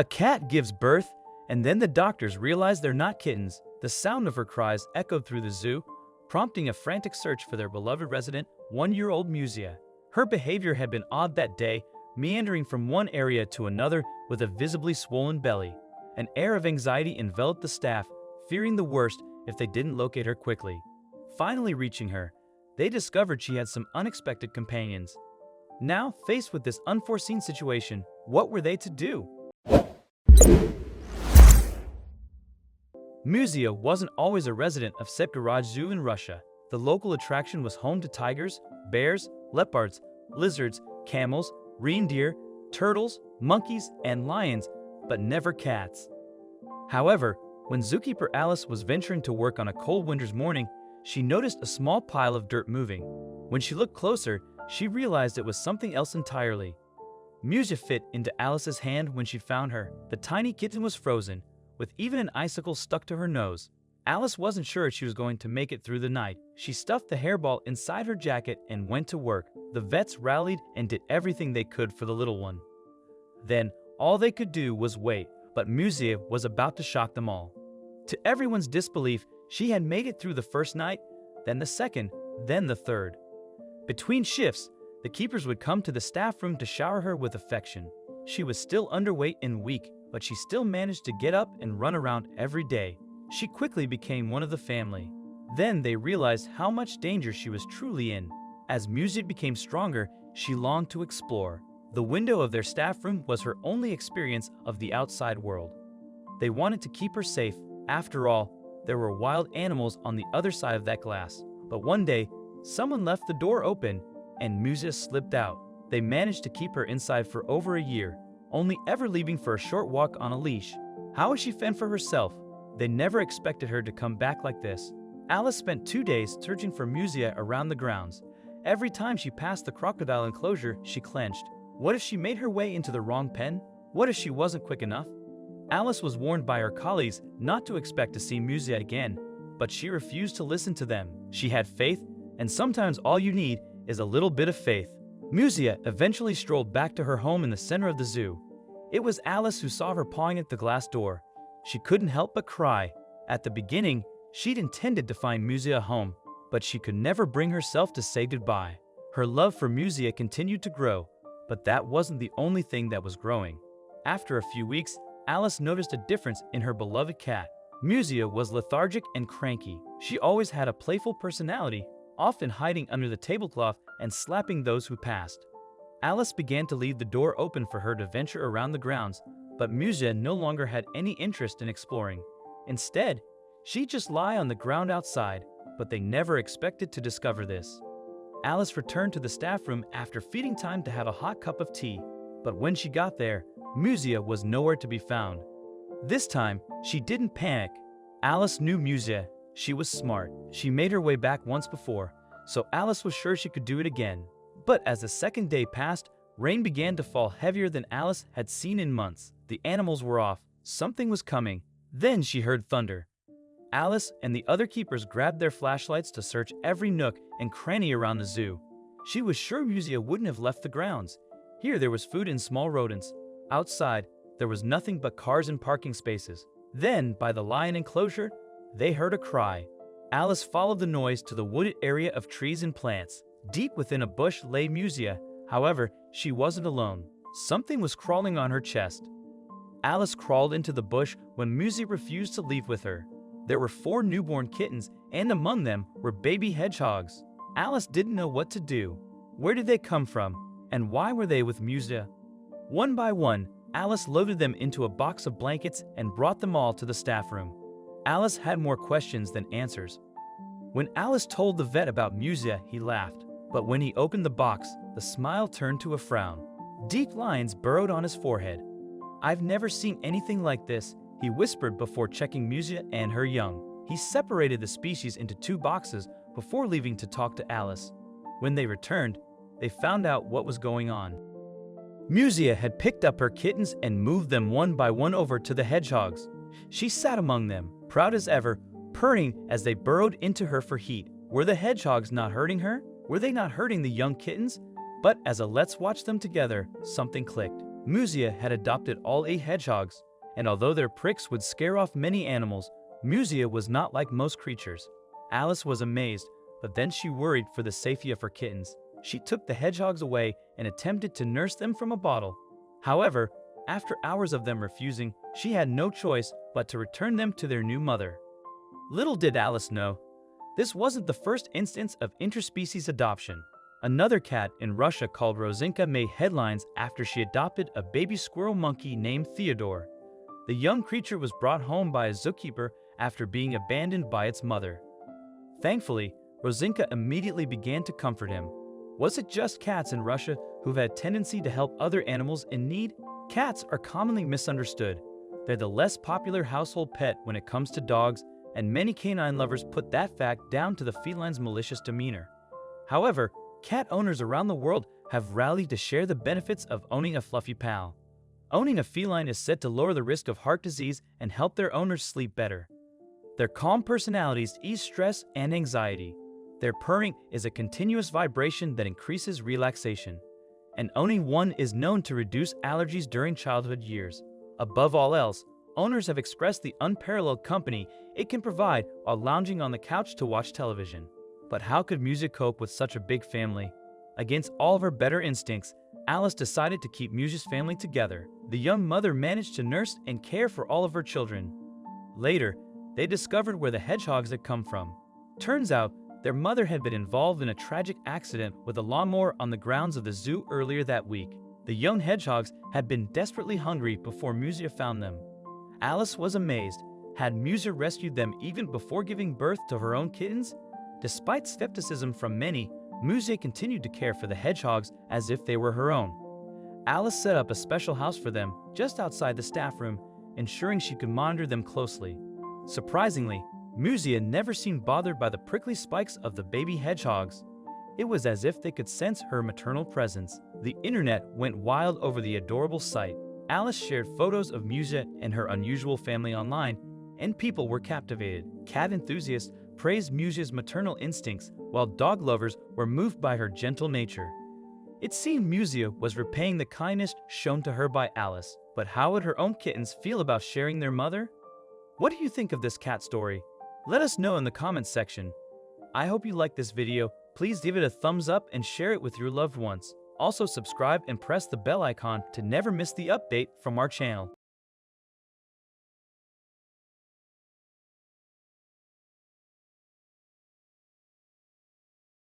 A cat gives birth, and then the doctors realize they're not kittens. The sound of her cries echoed through the zoo, prompting a frantic search for their beloved resident, 1-year-old Musia. Her behavior had been odd that day, meandering from one area to another with a visibly swollen belly. An air of anxiety enveloped the staff, fearing the worst if they didn't locate her quickly. Finally reaching her, they discovered she had some unexpected companions. Now, faced with this unforeseen situation, what were they to do? Musia wasn't always a resident of Sepgaraj Zoo in Russia. The local attraction was home to tigers, bears, leopards, lizards, camels, reindeer, turtles, monkeys, and lions, but never cats. However, when zookeeper Alice was venturing to work on a cold winter's morning, she noticed a small pile of dirt moving. When she looked closer, she realized it was something else entirely. Musia fit into Alice's hand when she found her. The tiny kitten was frozen, with even an icicle stuck to her nose. Alice wasn't sure if she was going to make it through the night. She stuffed the hairball inside her jacket and went to work. The vets rallied and did everything they could for the little one. Then, all they could do was wait, but Musia was about to shock them all. To everyone's disbelief, she had made it through the first night, then the second, then the third. Between shifts, the keepers would come to the staff room to shower her with affection. She was still underweight and weak, but she still managed to get up and run around every day. She quickly became one of the family. Then they realized how much danger she was truly in. As Musia became stronger, she longed to explore. The window of their staff room was her only experience of the outside world. They wanted to keep her safe. After all, there were wild animals on the other side of that glass. But one day, someone left the door open, and Musia slipped out. They managed to keep her inside for over a year, only ever leaving for a short walk on a leash. How would she fend for herself? They never expected her to come back like this. Alice spent 2 days searching for Musia around the grounds. Every time she passed the crocodile enclosure, she clenched. What if she made her way into the wrong pen? What if she wasn't quick enough? Alice was warned by her colleagues not to expect to see Musia again, but she refused to listen to them. She had faith, and sometimes all you need is a little bit of faith. Musia eventually strolled back to her home in the center of the zoo. It was Alice who saw her pawing at the glass door. She couldn't help but cry. At the beginning, she'd intended to find Musia a home, but she could never bring herself to say goodbye. Her love for Musia continued to grow, but that wasn't the only thing that was growing. After a few weeks, Alice noticed a difference in her beloved cat. Musia was lethargic and cranky. She always had a playful personality, often hiding under the tablecloth and slapping those who passed. Alice began to leave the door open for her to venture around the grounds, but Musia no longer had any interest in exploring. Instead, she'd just lie on the ground outside, but they never expected to discover this. Alice returned to the staff room after feeding time to have a hot cup of tea, but when she got there, Musia was nowhere to be found. This time, she didn't panic. Alice knew Musia. She was smart. She made her way back once before, so Alice was sure she could do it again. But as the second day passed, rain began to fall heavier than Alice had seen in months. The animals were off. Something was coming. Then she heard thunder. Alice and the other keepers grabbed their flashlights to search every nook and cranny around the zoo. She was sure Musia wouldn't have left the grounds. Here there was food and small rodents. Outside, there was nothing but cars and parking spaces. Then, by the lion enclosure, they heard a cry. Alice followed the noise to the wooded area of trees and plants. Deep within a bush lay Musia. However, she wasn't alone. Something was crawling on her chest. Alice crawled into the bush when Musia refused to leave with her. There were 4 newborn kittens, and among them were baby hedgehogs. Alice didn't know what to do. Where did they come from? And why were they with Musia? One by one, Alice loaded them into a box of blankets and brought them all to the staff room. Alice had more questions than answers. When Alice told the vet about Musia, he laughed. But when he opened the box, the smile turned to a frown. Deep lines burrowed on his forehead. "I've never seen anything like this," he whispered before checking Musia and her young. He separated the species into 2 boxes before leaving to talk to Alice. When they returned, they found out what was going on. Musia had picked up her kittens and moved them one by one over to the hedgehogs. She sat among them, proud as ever, purring as they burrowed into her for heat. Were the hedgehogs not hurting her? Were they not hurting the young kittens? But as a "let's watch them together," something clicked. Musia had adopted all 8 hedgehogs, and although their pricks would scare off many animals, Musia was not like most creatures. Alice was amazed, but then she worried for the safety of her kittens. She took the hedgehogs away and attempted to nurse them from a bottle. However, after hours of them refusing, she had no choice but to return them to their new mother. Little did Alice know, this wasn't the first instance of interspecies adoption. Another cat in Russia called Rosinka made headlines after she adopted a baby squirrel monkey named Theodore. The young creature was brought home by a zookeeper after being abandoned by its mother. Thankfully, Rosinka immediately began to comfort him. Was it just cats in Russia who've had a tendency to help other animals in need? Cats are commonly misunderstood. They're the less popular household pet when it comes to dogs, and many canine lovers put that fact down to the feline's malicious demeanor. However, cat owners around the world have rallied to share the benefits of owning a fluffy pal. Owning a feline is said to lower the risk of heart disease and help their owners sleep better. Their calm personalities ease stress and anxiety. Their purring is a continuous vibration that increases relaxation. And owning one is known to reduce allergies during childhood years. Above all else, owners have expressed the unparalleled company it can provide while lounging on the couch to watch television. But how could Musia cope with such a big family? Against all of her better instincts, Alice decided to keep Musia's family together. The young mother managed to nurse and care for all of her children. Later, they discovered where the hedgehogs had come from. Turns out, their mother had been involved in a tragic accident with a lawnmower on the grounds of the zoo earlier that week. The young hedgehogs had been desperately hungry before Musia found them. Alice was amazed. Had Musia rescued them even before giving birth to her own kittens? Despite skepticism from many, Musia continued to care for the hedgehogs as if they were her own. Alice set up a special house for them just outside the staff room, ensuring she could monitor them closely. Surprisingly, Musia never seemed bothered by the prickly spikes of the baby hedgehogs. It was as if they could sense her maternal presence. The internet went wild over the adorable sight. Alice shared photos of Musia and her unusual family online, and people were captivated. Cat enthusiasts praised Musia's maternal instincts, while dog lovers were moved by her gentle nature. It seemed Musia was repaying the kindness shown to her by Alice, but how would her own kittens feel about sharing their mother? What do you think of this cat story? Let us know in the comments section. I hope you liked this video. Please give it a thumbs up and share it with your loved ones. Also subscribe and press the bell icon to never miss the update from our channel.